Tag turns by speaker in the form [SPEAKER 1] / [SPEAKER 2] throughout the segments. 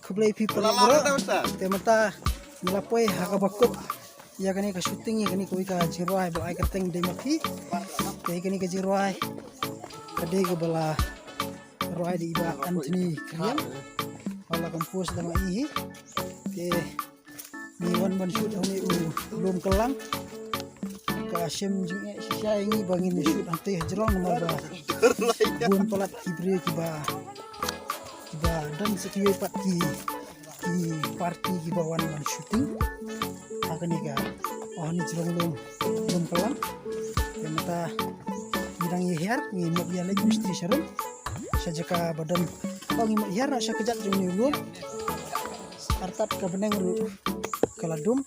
[SPEAKER 1] Kublai people bro. Temata nilapoi hakabakut. Ya kani ka shooting ya kani koi ka jiroai ba ai kerteng de mati. Ya kani ka jiroai. Kade ka bala roai di iba Anthony Krian. Bala kampus dama i. Ke ni wan shoot honi belum kelang. Ka Hashim jing shisha ini bangin shoot ante jerong nomor ba. Buan pelat kibre kiba dan sekiwe pat ki party kiba wan shooting. Akan ni ka ni jerong belum kelang. Ya mata bidang yihar ni mak dia lagi mesti syarum. Sajaka badan ngi mak yihar sa kejat jeng ni belum. Artat ka beneng ru kaladum.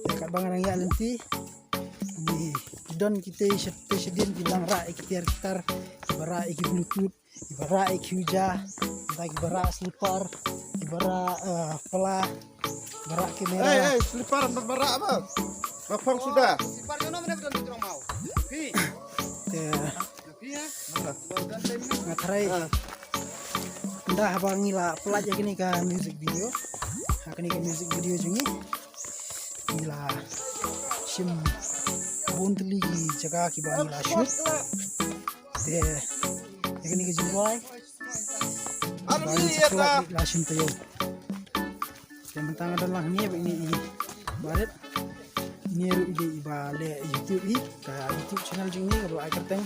[SPEAKER 1] Ya kat bangarang ya lenti. Ni don kita sedin bilang ra ikhtiar ibara iki bluetooth ibara iki huja ibara slipper ibara pala ibara kamera
[SPEAKER 2] slipper ibara apa bapang sudah
[SPEAKER 3] Slipper jono mana betul tidak mau pi
[SPEAKER 1] ngatarai ndah bangila pelajak ini ka music video akan ini music video jungi gila sim buntli jaga ki bangila shoot te ini ke jumpai bangin sekolah di lasim tayo tentang adalah ni ini baret ni ide ibale YouTube i ka YouTube channel jing ni kalau ai kerteng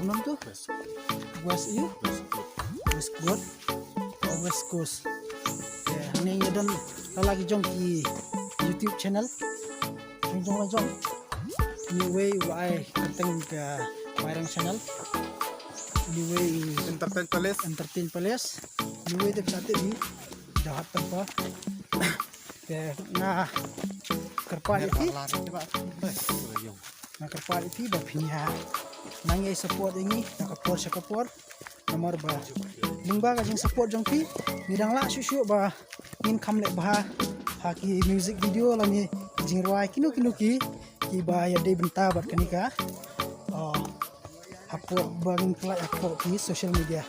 [SPEAKER 1] nom tu West Coast ya ni dan lagi jong ki YouTube channel jong ni way ai kerteng ka Bairang channel ni way entertain palace ni way de sate di dahat tanpa ya na kerpa itu na kerpa itu bapinya nangai support ini na kapor nomor ba lingba ka jing support jong pi nidang la susu ba nin kamle ba haki music video la ni jing roi kinu ki ba ya de benta bat kanika hapo bangin pelak hapo di social media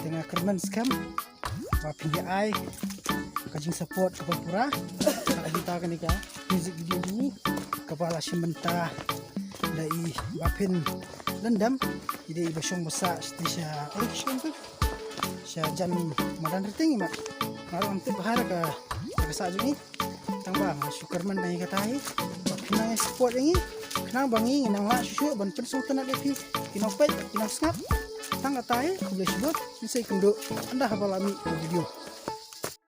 [SPEAKER 1] dengan kerman scam bapinya ai kajing support ke pura kita kanika music video ini kepala simenta dai bapin lendam ide basong basa stisha election tu sya jan madan riting mak malam tu bahar ka sa ni tang bang syukurman dai katai bapina support ini kenang bangi nang la syuk ban pensung tanah depi kinopet kinasngap tang katai kuble sebut bisa kendo anda hafalami video